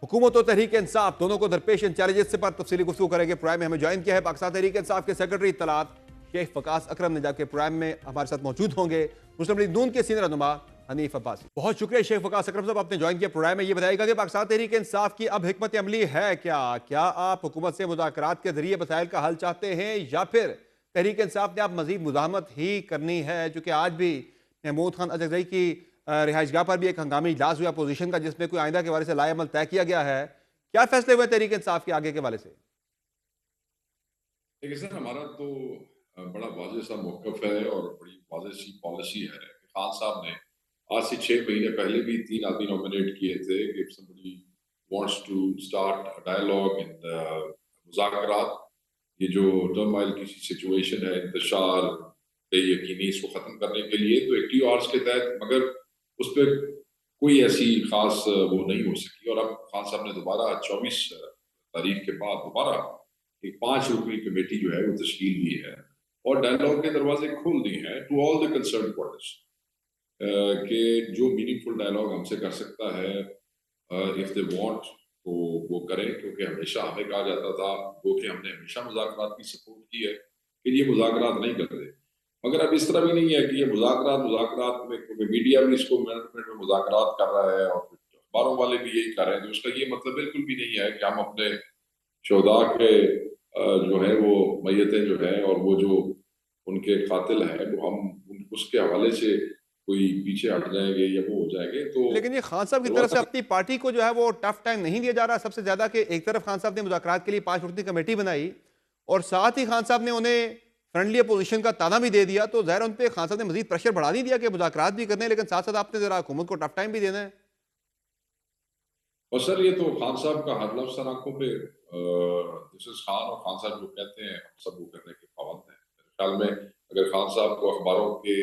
हुकूमत और तहरीक इंसाफ दोनों को दरपेश इन चैलेंजेस पर तफसीली गुफ्तगू करेंगे। प्राइम में हमें ज्वाइन किया है पाकिस्तान तहरीक इंसाफ के सेक्रेटरी इत्तलात शेख वकास अकरम ने, जबकि प्राइम में हमारे साथ मौजूद होंगे मुस्लिम लीग नून के सीनियर रहनुमा हनीफ अब्बासी। बहुत शुक्रिया शेख वकास अकरम साहब, आपने ज्वाइन किया प्रोग्राम में। ये बताइएगा कि पाकिस्तान तहरीक इंसाफ की अब हिकमत अमली है क्या आप हुकूमत से मुज़ाकरात के जरिए मसाइल का हल चाहते हैं, या फिर तहरीक इंसाफ ने आप मजीद मुज़ाहमत ही करनी है? चूँकि आज भी महमूद खान अजहज़ई की रिहाइशगाह पर भी एक हंगामी इजलास हुआ अपोजिशन का, जिसमें कोई आइंदा के बारे से लाएमल तय किया गया है। क्या फैसले हुए तहरीक इंसाफ के आगे के वाले से? देखिए सर, हमारा तो बड़ा वाज़ेह सा मौक़िफ़ है और बड़ी वाज़ेह सी पॉलिसी है कि खान साहब ने आज से 6 महीने पहले भी 3 आदमी नॉमिनेट किए थे कि if somebody wants to start a dialogue and मुज़ाकरात, ये जो टर्मोइल की सिचुएशन है, इंतशार बेयकीनी, इसको ख़त्म करने के लिए, तो 80 आवर्स के तहत, मगर उस पे कोई ऐसी ख़ास वो नहीं हो सकी। और अब खान साहब ने दोबारा 24 तारीख के बाद दोबारा एक 5 रुकनी कमेटी जो है वो तश्कील की है और डायलॉग के दरवाजे खोल दिए हैं to all the concern parties कि जो मीनिंगफुल डायलॉग हमसे कर सकता है इफ दे वांट तो वो करें, क्योंकि हमेशा हमें कहा जाता था वो कि हमने हमेशा मुज़ाकरात की सपोर्ट की है कि ये मुज़ाकरात नहीं करते, मगर अब इस तरह भी नहीं है कि ये मुज़ाकरात में, क्योंकि मीडिया भी इसको मिनट में मुज़ाकरात कर रहा है और अखबारों वाले भी यही कर रहे हैं, तो उसका ये मतलब बिल्कुल भी नहीं है कि हम अपने शोधा के जो है वो मैयतें जो है और वो जो उनके कातिल हैं वो हम उसके हवाले से कोई पीछे हट जाएंगे या वो हो जाएंगे। तो लेकिन ये खान साहब की तरफ से अपनी पार्टी को जो है वो टफ टाइम नहीं दिया जा रहा सबसे ज्यादा, कि एक तरफ खान साहब ने मुज़ाकरात के लिए 5 रुकनी कमेटी बनाई और साथ ही खान साहब ने उन्हें फ्रेंडली अपोजिशन का ताना भी दे दिया, तो ज़ाहिर उन पे खान साहब ने मजीद प्रेशर बढ़ा नहीं दिया कि मुज़ाकरात भी करने, लेकिन साथ साथ आपने जरा हुकूमत को टफ टाइम भी देना है। और सर ये तो खान साहब का हर लफ्ज़ सर आंखों पे दिस इज खान, और खान साहब जो कहते हैं हम सब वो करने के पाबंद हैं। मेरे ख्याल में अगर खान साहब को अखबारों के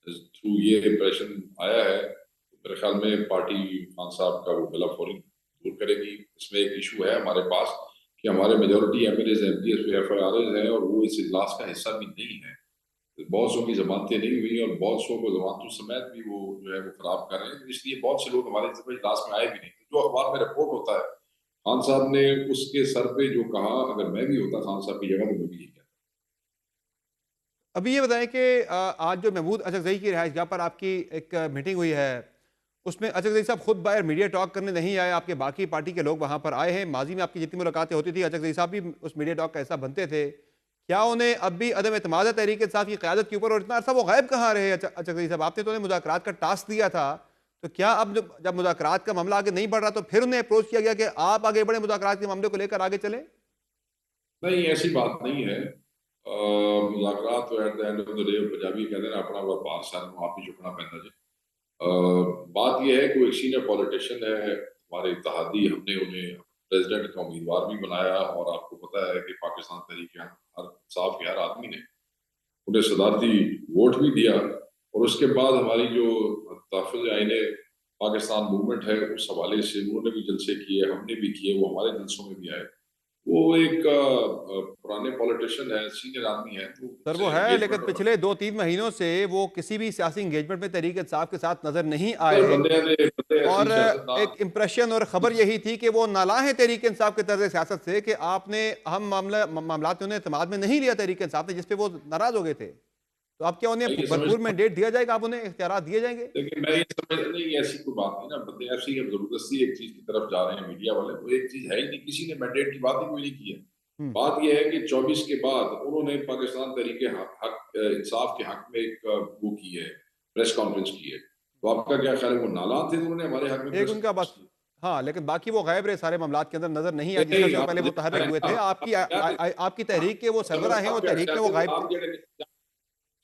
थ्रू ये इम्प्रेशन आया है तो मेरे ख्याल में पार्टी खान साहब का वो गला फौरी दूर करेगी। इसमें एक इशू है हमारे पास कि हमारे मेजोरिटी MLAs MPs पे FIRs हैं और वो इस इजलास का हिस्सा भी नहीं है। बहुत सौ की जमानतें नहीं हुई और बहुत सौ को जमानतों समेत भी वो जो है वो खराब कर रहे हैं, इसलिए बहुत से लोग हमारे इजलास में आए भी नहीं। जो अखबार में रिपोर्ट होता है खान साहब ने उसके सर पे जो कहा, अगर मैं भी होता खान साहब की जगह तो मैं भी यही कहता। अभी ये बताएं कि आज जो महमूद अजहज़ई की रिहाइशगाह पर आपकी एक मीटिंग हुई है, उसमें अजहज़ई साहब खुद बाहर मीडिया टॉक करने नहीं आए, आपके बाकी पार्टी के लोग वहां पर आए हैं। माजी में आपकी जितनी मुलाकातें होती थी अजहज़ई साहब भी उस मीडिया टॉक का हिस्सा बनते थे। क्या उन्हें अब भी अदम एतमाद है तहरीक इंसाफ की क़यादत के ऊपर, और इतना अरसा वो गायब कहाँ रहे अजहज़ई साहब? आपने तो उन्हें मुज़ाकरात का टास्क दिया था, तो क्या अब जब मुज़ाकरात का मामला आगे नहीं बढ़ रहा तो फिर उन्हें अप्रोच किया गया कि आप आगे बढ़े, मुज़ाकरात के मामले को लेकर आगे चलें? नहीं, ऐसी बात नहीं है। मुज़ाकरात तो at the end of the day Punjabi कहते हैं ना, अपना व्यापार सारा आप ही चुकना पैंदा जी। बात यह है कि एक सीनियर पॉलिटिशियन है हमारे इत्तेहादी, हमने उन्हें प्रेसिडेंट का उम्मीदवार भी बनाया और आपको पता है कि पाकिस्तान तहरीक इंसाफ के हर आदमी ने उन्हें सदारती वोट भी दिया। और उसके बाद हमारी जो तहफ़्फ़ुज़ आईन पाकिस्तान मूवमेंट है उस हवाले से उन्होंने भी जलसे किए, हमने भी किए, वो हमारे जलसों में भी आए। वो एक पुराने पॉलिटिशियन है, सीनियर आदमी है, तो सर उनसे वो है, लेकिन एंगेजमेंट पिछले 2-3 महीनों से वो किसी भी सियासी इंगेजमेंट में तहरीक इंसाफ के साथ नजर नहीं सर आए, बंदे ऐसी और सियासतदान। एक इम्प्रेशन और खबर यही थी कि वो नाला है तहरीक इंसाफ के तर्ज सियासत से, कि आपने हम मामलात में उन्हें इत्तेमाद में नहीं लिया तहरीक इंसाफ ने, जिसपे वो नाराज हो गए थे। तो अब क्या उन्हें मैं ये भरपूर समझता मैंडेट दिया जाएगा, आप उन्हें इख्तियारात दिए जाएंगे? लेकिन मैं ये समझ नहीं, ऐसी कोई बात नहीं ना, बंदे ऐसे ही अब जबरदस्ती एक चीज की तरफ जा रहे हैं मीडिया वाले, वो एक चीज है ही नहीं, किसी ने मैंडेट की बात ही कोई नहीं की है। हम्म। बात यह है कि 24 के बाद उन्होंने पाकिस्तान तहरीक इंसाफ के हक में एक वो की है, प्रेस कॉन्फ्रेंस की है। तो आपका क्या ख्याल है, वो नालायक थे तो उन्होंने हमारे हक में एक प्रेस उनका कॉन्फ्रेंस बस, की? हाँ, लेकिन बाकी वो गायब रहे, सारे मामलात के अंदर नजर नहीं आए, जिस नहीं, तरह से वो आप पहले मुतहर्रिक हुए थे। आपकी आपकी तहरीक के वो सरबराह हैं और तहरीक में वो गायब थे।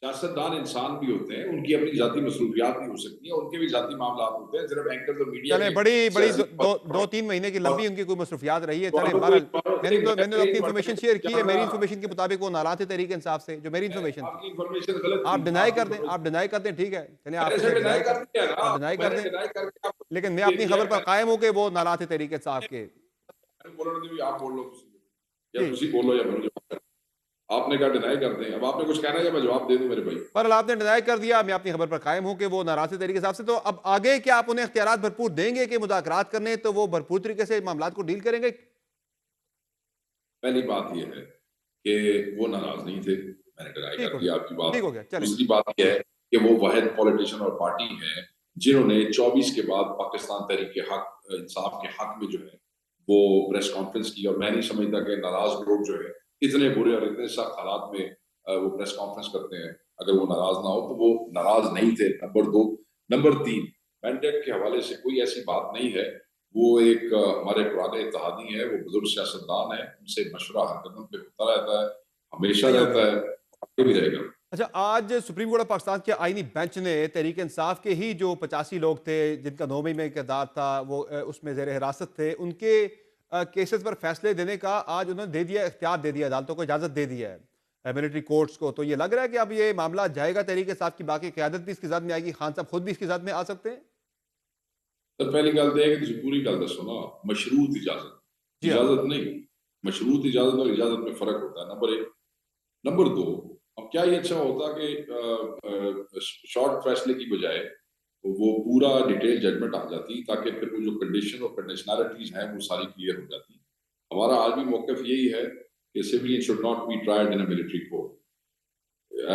सियासतदान इंसान भी होते हैं, उनकी अपनी जाती मसरूफियात भी हो सकती हैं, उनके भी जाती मामला होते हैं, सिर्फ एंकर और मीडिया चले, के बड़ी बड़ी सियासी 2-3 महीने की लंबी उनकी कोई मसरूफियात रही है। चले, वालों बहरहाल को मैंने तो अपनी इन्फॉर्मेशन शेयर की है। मेरी ज्यादा इन्फॉर्मेशन के मुताबिक वो नाराज थे तहरीक इंसाफ से, जो मेरी इन्फॉर्मेशन थी। आपकी इंफॉर्मेशन गलत आप थी, डिनाई आपकी कर दें, इंफॉर्मेशन आप डिनाई कर दें, ठीक है, चलिए मैंने आपसे इसे मैं डिनाई डिनाई कर कर, दिया ना, आप डिनाई कर मैंने दें, डिनाई करके आपको लेकिन मैं दे अपनी दिया। खबर पर कायम हूं कि वो नाराज थे तहरीक इंसाफ के। मैंने बोलने भी आप बोल लो, या जी, तुसी बोलो या मैं जवाब करूं। आपने कहा डिनाई कर दें। अब आपने कुछ कहना है या मैं जवाब दे दूं मेरे भाई? पर आपने डिनाई कर दिया, मैं अपनी खबर पर कायम हूं कि वो नाराज थे तरीके हिसाब से। तो अब आगे क्या आप उन्हें इख्तियारात भरपूर देंगे कि मुज़ाकरात करने, तो वो भरपूर तरीके से मामलात को डील करेंगे? पहली बात ये है कि वो नाराज नहीं थे, मैंने डिनाई ठीक कर हो दिया गया, आपकी बात। ठीक हो गया, चले। दूसरी बात ये है कि वो वाहिद पॉलिटिशियन और पार्टी है जिन्होंने 24 के बाद पाकिस्तान तहरीक हक इंसाफ के हक में जो है वो प्रेस कॉन्फ्रेंस की, और मैं नहीं समझता कि नाराज लोग जो है इतने बुरे और इतने सख्त हालात में वो प्रेस कॉन्फ्रेंस करते हैं। अगर वो नाराज ना हो तो वो नाराज नहीं थे, नंबर 2। नंबर 3, मैंडेट के हवाले से कोई ऐसी बात नहीं है। वो एक हमारे पुराने इत्तेहादी हैं, वो बुजुर्ग सियासतदान हैं, उनसे मशवरा हर कदम पे होता रहता है, हमेशा सही हो रहता गया। है, आगे भी रहेगा। अच्छा, आज सुप्रीम कोर्ट ऑफ पाकिस्तान के आईनी बेंच ने तहरीक इंसाफ के ही जो 85 लोग थे जिनका 9 मई में किरदार था, वो उसमें जेर हिरासत थे, उनके केसेस पर फैसले देने का आज उन्होंने दे दिया, इख्तियार दे दिया, अदालतों को इजाज़त दे दिया है मिलिट्री कोर्ट्स को। तो ये लग रहा है कि अब ये मामला जाएगा तहरीक इंसाफ की, बाकी क़यादत भी इसकी ज़द में आएगी, खान साहब खुद भी इसकी ज़द में आ सकते हैं। सर पहली गल तो है कि पूरी गल दसो ना, मशरूत इजाजत जी हाँ। इजाजत नहीं, मशरूत इजाजत और इजाजत में फर्क होता है, नंबर 1। नंबर 2, अब क्या ये अच्छा होता कि शॉर्ट फैसले की बजाय वो पूरा डिटेल जजमेंट आ जाती, ताकि फिर वो जो कंडीशन और कंडीशनैलिटीज हैं वो सारी क्लियर हो जाती। हमारा आज भी मौक़िफ़ यही है कि civilian should not be tried in a military court,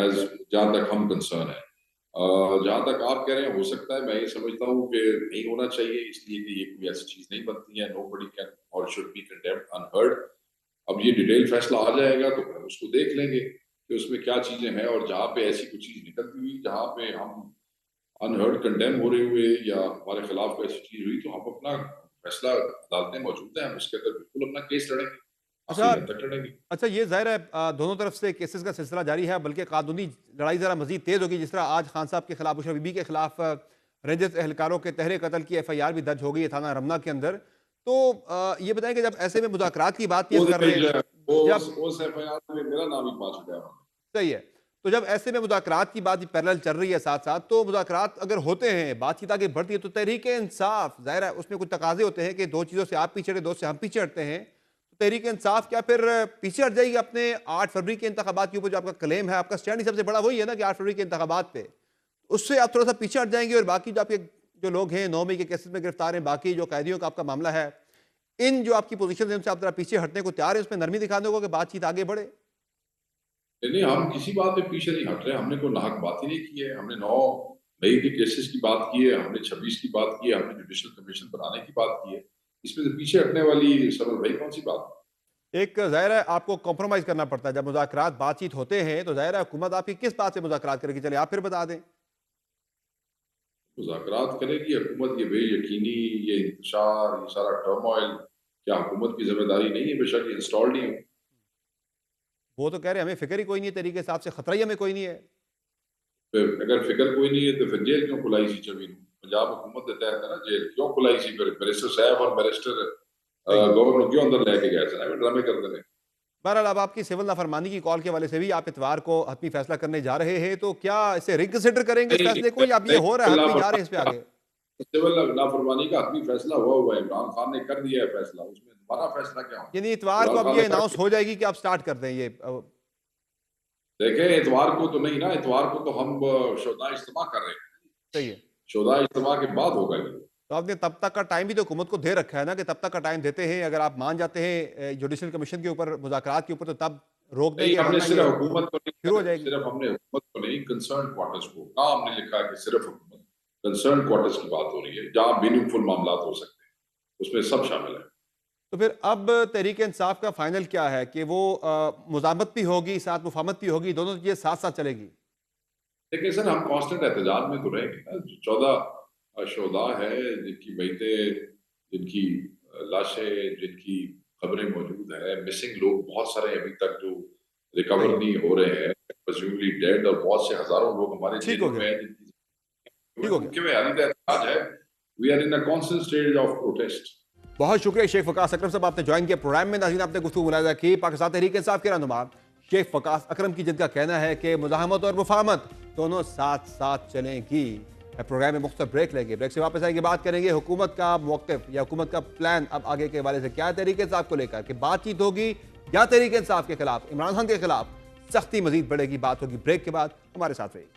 as जहाँ तक हम कंसर्न है। जहाँ तक आप कह रहे हैं हो सकता है, मैं ये समझता हूँ कि नहीं होना चाहिए, इसलिए कि ये कोई ऐसी चीज नहीं बनती है, नोबडी कैन और शुड बी कंडेम्ड अनहर्ड। अब ये डिटेल फैसला आ जाएगा तो फिर उसको देख लेंगे कि उसमें क्या चीजें हैं, और जहाँ पे ऐसी कोई चीज निकलती हुई जहाँ पे हम अनहर्ड कंडेम हो रहे हुए या हमारे खिलाफ कोई ऐसी चीज हुई, तो हम अपना फैसला, अदालतें मौजूद हैं, हम उसके अंदर बिल्कुल अपना केस लड़ेंगे, अच्छा, आखिरी दिन तक लड़ेंगे। अच्छा, ये ज़ाहिर है दोनों तरफ से केसेस का सिलसिला जारी है, बल्कि कानूनी लड़ाई ज़रा मजीद तेज़ होगी। जिस तरह आज खान साहब के खिलाफ, बुशरा बीबी के खिलाफ रंजिश एहलकारों के तहरे कत्ल की FIR भी दर्ज हो गई है थाना रमना के अंदर। तो ये बताएं कि जब ऐसे में मुज़ाकरात की बात ये वो कर रहे हैं, जब उस FIR में मेरा नाम ही पा चुका है। सही है, तो जब ऐसे में मुज़ाकरात की बात पैरेलल चल रही है साथ साथ, तो मुज़ाकरात अगर होते हैं, बातचीत आगे बढ़ती है, तो तहरीक इंसाफ ज़ाहिर है उसमें कुछ तकाजे होते हैं कि दो चीज़ों से आप पीछे हटे, दो से हम पीछे हटते हैं। तो तहरीक इंसाफ क्या फिर पीछे हट जाएगी अपने 8 फरवरी के इंतखाबात के ऊपर? जो आपका क्लेम है, आपका स्टैंड ही सबसे बड़ा वही है ना कि 8 फरवरी के इंतखाबात पे, उससे आप थोड़ा सा पीछे हट जाएंगे, और बाकी जो आपके जो लोग हैं 9 मई के केसेस में गिरफ्तार हैं, बाकी जो कैदियों का आपका मामला है, इन जो आपकी पोजीशन है उनसे आप जरा पीछे हटने को तैयार है, उसमें नरमी दिखाने को कि बातचीत आगे बढ़े? नहीं, हम किसी बात पे पीछे नहीं हट रहे, हमने कोई नाहक बात ही नहीं की है। हमने 9 मई के केसेस की बात की है, हमने 26 की बात की है, हमने जुडिशल कमीशन बनाने की बात की है। इसमें से पीछे हटने वाली सरवर भाई कौन सी बात? एक ज़ाहिर है आपको कॉम्प्रोमाइज़ करना पड़ता है, जब मुज़ाकरात बातचीत होते हैं तो ज़ाहिर है हुकूमत आपकी किस बात से मुज़ाकरात करेगी? चलिए आप फिर बता दें। मुज़ाकरात करेगी हुकूमत, ये बेयकीनी, ये इंतशार, ये सारा टर्मोइल, क्या हुकूमत की ज़िम्मेदारी नहीं है? बेशक ये इंस्टॉल्ड ही हो। वो तो कह रहे हैं हमें फ़िक्र ही कोई नहीं है, तरीके हिसाब से खतरा ही हमें कोई नहीं है। फिर अगर फ़िक्र कोई नहीं है तो फिर जेल क्यों खुलाई सी चवीं? पंजाब हुकूमत के तहत है ना जेल, क्यों खुलाई सी? फिर बैरिस्टर साहब और बैरिस्टर सही है। गवर्नर क्यों अंदर लेके गए थे? ड्रामे करते रहे। बहरहाल अब आपकी सिविल नाफरमानी की कॉल के हवाले से भी आप इतवार को हतमी फैसला करने जा रहे हैं, तो क्या इसे रिकंसिडर करेंगे इस नहीं, फैसले को, या अब ये हो रहा है हतमी जा रहे हैं इस पे आगे? सिविल नाफरमानी का आखिरी फैसला हुआ है, इमरान खान ने कर दिया है फैसला, उसमें दोबारा फैसला क्या होना? यानी इतवार को इमरान अब खान ये ने कर अनाउंस दिया। हो जाएगी कि आप स्टार्ट कर दें ये देखें, इतवार को तो नहीं ना, इतवार को तो हम शोधा इज्तिमा कर रहे हैं। सही है। शोधा इज्तिमा के बाद होगा ये। तो आपने तब तक का टाइम भी तो हुकूमत को दे रखा है ना, कि तब तक का टाइम देते हैं, अगर आप मान जाते हैं जुडिशल कमीशन के ऊपर, मुज़ाकरात के ऊपर, तो तब रोक नहीं, देंगे, हमने वरना ये सिर्फ हुकूमत को नहीं, शुरू हो जाएगी। सिर्फ हमने हुकूमत को नहीं, कंसर्न क्वार्टर्स को कहा। हमने लिखा है कि सिर्फ हुकूमत, कंसर्न क्वार्टर्स की बात हो रही है, जहाँ मीनिंगफुल मामला हो सकते हैं, उसमें सब शामिल है। तो फिर अब तहरीक इंसाफ का फाइनल क्या है कि वो मुज़ामत भी होगी, साथ मुफाहमत भी होगी, दोनों चीज़ें साथ साथ चलेगी? देखिए सर, हम कांस्टेंट एहतजाज में तो रहेंगे ना। 14 शोधा है जिनकी मैयतें, जिनकी लाशें, जिनकी खबरें मौजूद है, मिसिंग लोग बहुत सारे अभी तक जो सही रिकवर है, नहीं हो रहे हैं, प्रेज्यूमली डेड, और बहुत से हजारों लोग हमारे ठीक हो जेलों गया, में हैं जिनकी ठीक हो गया। उनके में हालित एहतजाज है। We are in a constant stage of protest. बहुत शुक्रिया शेख फकास अकरम साहब, आपने ज्वाइन किया प्रोग्राम में। नाज़रीन, आपने गुफ्तगू मुलाहिज़ा की पाकिस्तान तहरीक इंसाफ के रहनुमा शेख फकास अकरम की, जिनका कहना है कि मुज़ाहमत और मुफाहमत दोनों साथ साथ चलेंगी। प्रोग्राम में मुख्तलिफ ब्रेक लेंगे, ब्रेक से वापस आएंगे, बात करेंगे हुकूमत का मौक़िफ़ या हुकूमत का प्लान अब आगे के हवाले से क्या है तहरीक इंसाफ को लेकर, कि बातचीत होगी या तहरीक इंसाफ के खिलाफ, इमरान खान के खिलाफ सख्ती मजीद बढ़ेगी। बात होगी ब्रेक के बाद, हमारे साथ रहिए।